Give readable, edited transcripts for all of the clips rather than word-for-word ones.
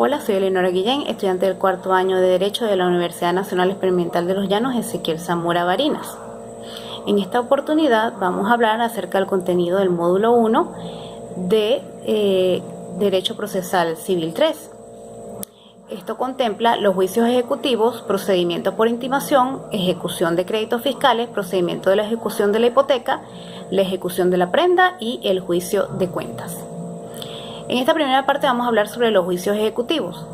Hola, soy Eleonora Guillén, estudiante del cuarto año de Derecho de la Universidad Nacional Experimental de los Llanos Ezequiel Zamora Barinas. En esta oportunidad vamos a hablar acerca del contenido del módulo 1 de Derecho Procesal Civil 3. Esto contempla los juicios ejecutivos, procedimiento por intimación, ejecución de créditos fiscales, procedimiento de la ejecución de la hipoteca, la ejecución de la prenda y el juicio de cuentas. En esta primera parte vamos a hablar sobre los juicios ejecutivos.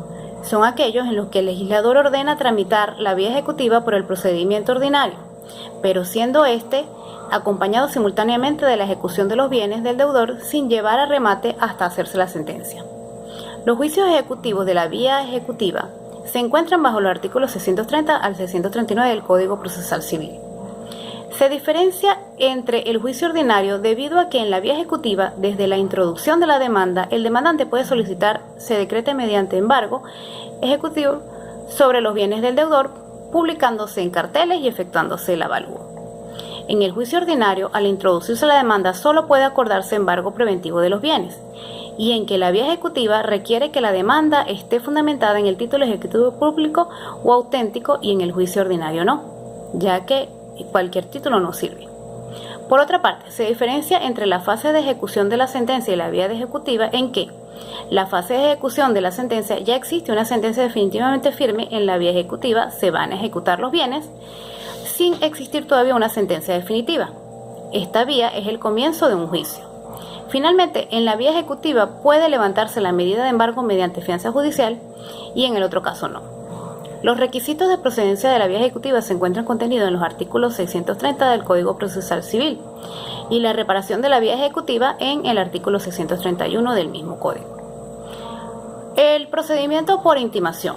Son aquellos en los que el legislador ordena tramitar la vía ejecutiva por el procedimiento ordinario, pero siendo este acompañado simultáneamente de la ejecución de los bienes del deudor sin llevar a remate hasta hacerse la sentencia. Los juicios ejecutivos de la vía ejecutiva se encuentran bajo los artículos 630 al 639 del Código Procesal Civil. Se diferencia entre el juicio ordinario debido a que en la vía ejecutiva, desde la introducción de la demanda, el demandante puede solicitar se decrete mediante embargo ejecutivo sobre los bienes del deudor, publicándose en carteles y efectuándose el avalúo. En el juicio ordinario, al introducirse la demanda, solo puede acordarse embargo preventivo de los bienes, y en que la vía ejecutiva requiere que la demanda esté fundamentada en el título ejecutivo público o auténtico y en el juicio ordinario no, ya que cualquier título no sirve. Por otra parte, se diferencia entre la fase de ejecución de la sentencia y la vía ejecutiva en que la fase de ejecución de la sentencia ya existe una sentencia definitivamente firme, en la vía ejecutiva se van a ejecutar los bienes sin existir todavía una sentencia definitiva. Esta vía es el comienzo de un juicio. Finalmente, en la vía ejecutiva puede levantarse la medida de embargo mediante fianza judicial y en el otro caso no. Los requisitos de procedencia de la vía ejecutiva se encuentran contenidos en los artículos 630 del Código Procesal Civil y la reparación de la vía ejecutiva en el artículo 631 del mismo código. El procedimiento por intimación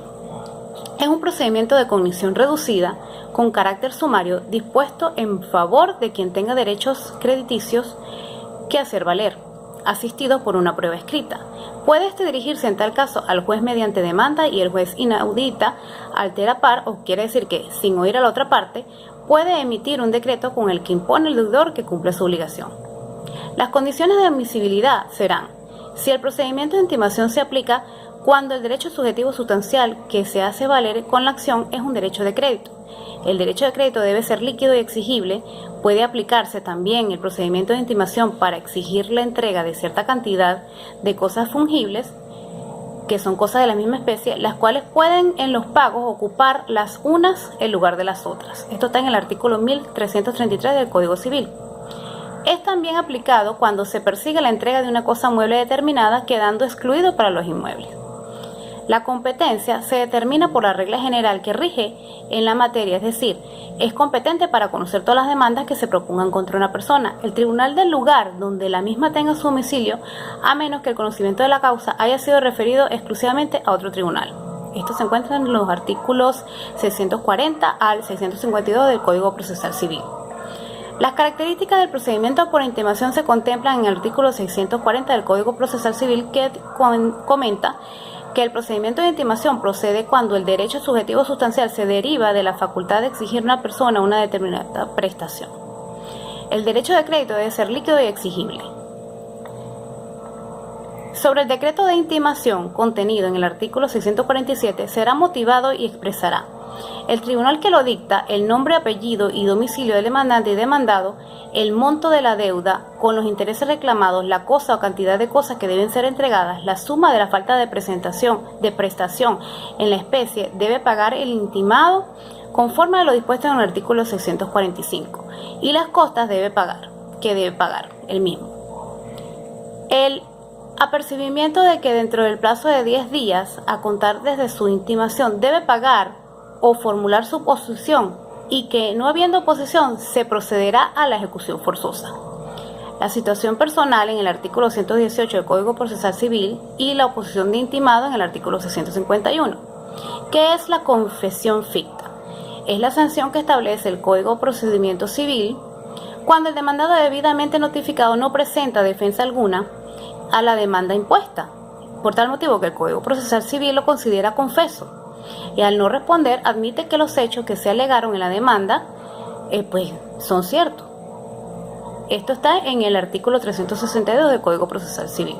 es un procedimiento de cognición reducida con carácter sumario dispuesto en favor de quien tenga derechos crediticios que hacer valer, asistido por una prueba escrita. Puede dirigirse en tal caso al juez mediante demanda y el juez inaudita, altera par, o quiere decir que, sin oír a la otra parte, puede emitir un decreto con el que impone al deudor que cumple su obligación. Las condiciones de admisibilidad serán: si el procedimiento de intimación se aplica cuando el derecho subjetivo sustancial que se hace valer con la acción es un derecho de crédito. El derecho de crédito debe ser líquido y exigible. Puede aplicarse también el procedimiento de intimación para exigir la entrega de cierta cantidad de cosas fungibles, que son cosas de la misma especie, las cuales pueden en los pagos ocupar las unas en lugar de las otras. Esto está en el artículo 1333 del Código Civil. Es también aplicado cuando se persigue la entrega de una cosa mueble determinada, quedando excluido para los inmuebles. La competencia se determina por la regla general que rige en la materia, es decir, es competente para conocer todas las demandas que se propongan contra una persona, el tribunal del lugar donde la misma tenga su domicilio, a menos que el conocimiento de la causa haya sido referido exclusivamente a otro tribunal. Esto se encuentra en los artículos 640 al 652 del Código Procesal Civil. Las características del procedimiento por intimación se contemplan en el artículo 640 del Código Procesal Civil, que comenta que el procedimiento de intimación procede cuando el derecho subjetivo sustancial se deriva de la facultad de exigir a una persona una determinada prestación. El derecho de crédito debe ser líquido y exigible. Sobre el decreto de intimación contenido en el artículo 647 será motivado y expresará: el tribunal que lo dicta, el nombre, apellido y domicilio del demandante y demandado, el monto de la deuda con los intereses reclamados, la cosa o cantidad de cosas que deben ser entregadas, la suma de la falta de prestación en la especie debe pagar el intimado conforme a lo dispuesto en el artículo 645, y las costas debe pagar el mismo. El apercibimiento de que dentro del plazo de 10 días a contar desde su intimación debe pagar o formular su oposición, y que no habiendo oposición se procederá a la ejecución forzosa. La situación personal en el artículo 118 del Código Procesal Civil y la oposición de intimado en el artículo 651. ¿Qué es la confesión ficta? Es la sanción que establece el Código Procedimiento Civil cuando el demandado debidamente notificado no presenta defensa alguna a la demanda impuesta, por tal motivo que el Código Procesal Civil lo considera confeso, y al no responder admite que los hechos que se alegaron en la demanda son ciertos. Esto está en el artículo 362 del Código Procesal Civil.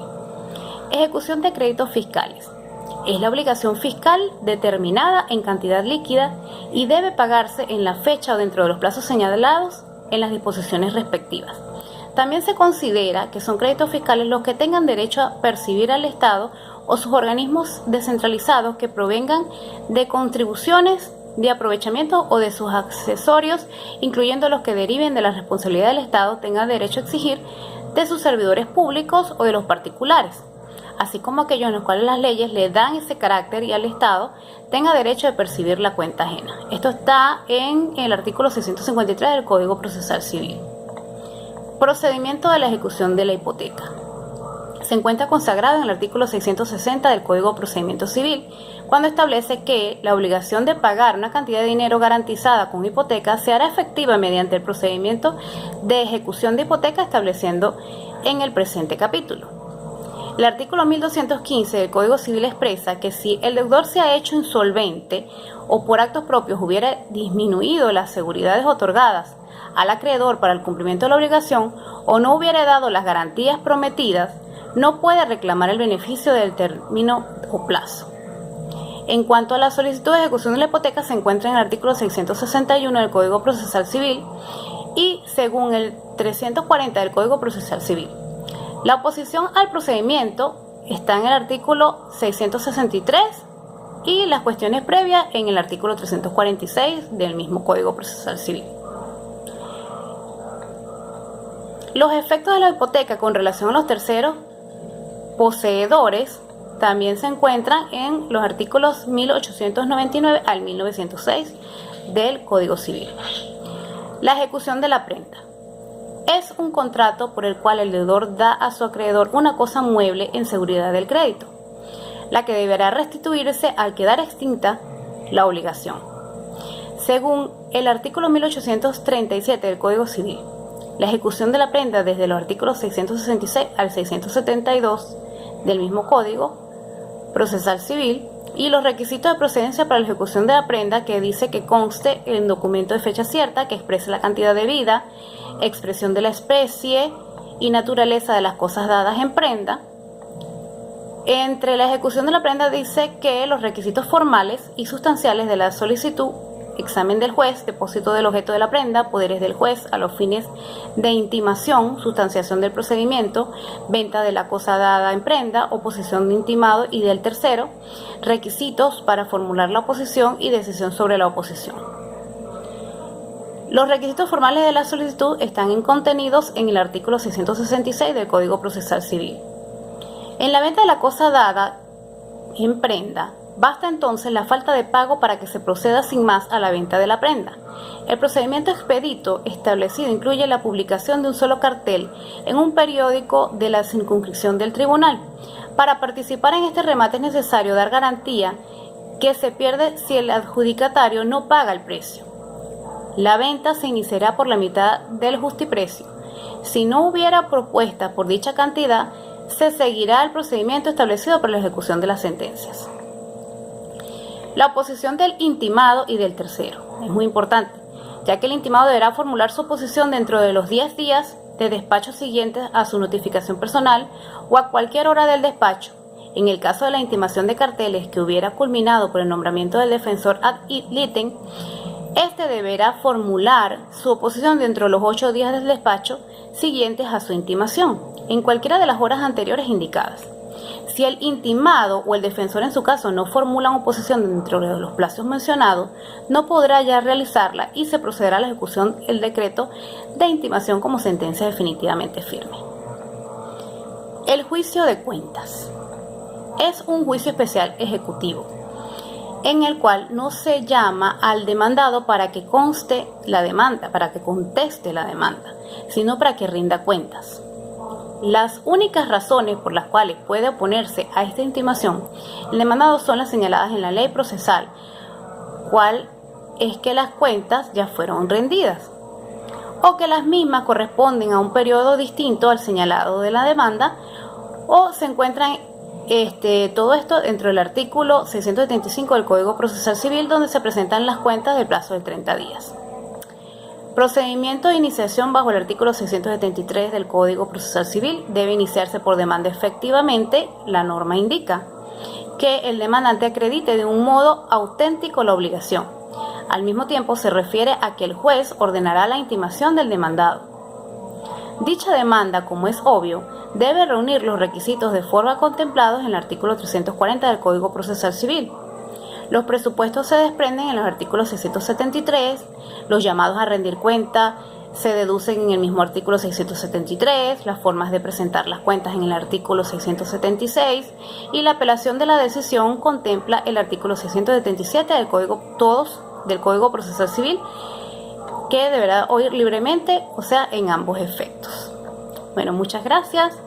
Ejecución de créditos fiscales. Es la obligación fiscal determinada en cantidad líquida y debe pagarse en la fecha o dentro de los plazos señalados en las disposiciones respectivas. También se considera que son créditos fiscales los que tengan derecho a percibir al Estado o sus organismos descentralizados que provengan de contribuciones, de aprovechamiento o de sus accesorios, incluyendo los que deriven de la responsabilidad del Estado, tenga derecho a exigir de sus servidores públicos o de los particulares, así como aquellos en los cuales las leyes le dan ese carácter y al Estado tenga derecho de percibir la cuenta ajena. Esto está en el artículo 653 del Código Procesal Civil. Procedimiento de la ejecución de la hipoteca. Se encuentra consagrado en el artículo 660 del Código de Procedimiento Civil, cuando establece que la obligación de pagar una cantidad de dinero garantizada con hipoteca se hará efectiva mediante el procedimiento de ejecución de hipoteca estableciendo en el presente capítulo. El artículo 1215 del Código Civil expresa que si el deudor se ha hecho insolvente o por actos propios hubiera disminuido las seguridades otorgadas al acreedor para el cumplimiento de la obligación o no hubiera dado las garantías prometidas, no puede reclamar el beneficio del término o plazo. En cuanto a la solicitud de ejecución de la hipoteca, se encuentra en el artículo 661 del Código Procesal Civil y según el 340 del Código Procesal Civil. La oposición al procedimiento está en el artículo 663 y las cuestiones previas en el artículo 346 del mismo Código Procesal Civil. Los efectos de la hipoteca con relación a los terceros poseedores también se encuentran en los artículos 1899 al 1906 del Código Civil. La ejecución de la prenda. Es un contrato por el cual el deudor da a su acreedor una cosa mueble en seguridad del crédito, la que deberá restituirse al quedar extinta la obligación. Según el artículo 1837 del Código Civil, la ejecución de la prenda desde los artículos 666 al 672 del mismo Código Procesal Civil y los requisitos de procedencia para la ejecución de la prenda, que dice que conste en documento de fecha cierta que exprese la cantidad debida, expresión de la especie y naturaleza de las cosas dadas en prenda. Entre la ejecución de la prenda dice que los requisitos formales y sustanciales de la solicitud, examen del juez, depósito del objeto de la prenda, poderes del juez a los fines de intimación, sustanciación del procedimiento, venta de la cosa dada en prenda, oposición de intimado y del tercero, requisitos para formular la oposición y decisión sobre la oposición. Los requisitos formales de la solicitud están contenidos en el artículo 666 del Código Procesal Civil. En la venta de la cosa dada en prenda, basta entonces la falta de pago para que se proceda sin más a la venta de la prenda. El procedimiento expedito establecido incluye la publicación de un solo cartel en un periódico de la circunscripción del tribunal. Para participar en este remate es necesario dar garantía que se pierde si el adjudicatario no paga el precio. La venta se iniciará por la mitad del justiprecio. Si no hubiera propuesta por dicha cantidad, se seguirá el procedimiento establecido para la ejecución de las sentencias. La oposición del intimado y del tercero es muy importante, ya que el intimado deberá formular su oposición dentro de los 10 días de despacho siguientes a su notificación personal o a cualquier hora del despacho. En el caso de la intimación de carteles que hubiera culminado por el nombramiento del defensor ad litem, este deberá formular su oposición dentro de los 8 días del despacho siguientes a su intimación, en cualquiera de las horas anteriores indicadas. Si el intimado o el defensor en su caso no formulan oposición dentro de los plazos mencionados, no podrá ya realizarla y se procederá a la ejecución del decreto de intimación como sentencia definitivamente firme. El juicio de cuentas es un juicio especial ejecutivo, en el cual no se llama al demandado para que conste la demanda, para que conteste la demanda, sino para que rinda cuentas. Las únicas razones por las cuales puede oponerse a esta intimación el demandado son las señaladas en la ley procesal, cual es que las cuentas ya fueron rendidas, o que las mismas corresponden a un periodo distinto al señalado de la demanda, o se encuentran todo esto dentro del artículo 675 del Código Procesal Civil, donde se presentan las cuentas del plazo de 30 días. Procedimiento de iniciación bajo el artículo 673 del Código Procesal Civil debe iniciarse por demanda efectivamente. La norma indica que el demandante acredite de un modo auténtico la obligación. Al mismo tiempo, se refiere a que el juez ordenará la intimación del demandado. Dicha demanda, como es obvio, debe reunir los requisitos de forma contemplados en el artículo 340 del Código Procesal Civil. Los presupuestos se desprenden en los artículos 673, los llamados a rendir cuenta se deducen en el mismo artículo 673, las formas de presentar las cuentas en el artículo 676 y la apelación de la decisión contempla el artículo 677 del Código Procesal Civil, que deberá oír libremente, o sea, en ambos efectos. Bueno, muchas gracias.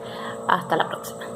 Hasta la próxima.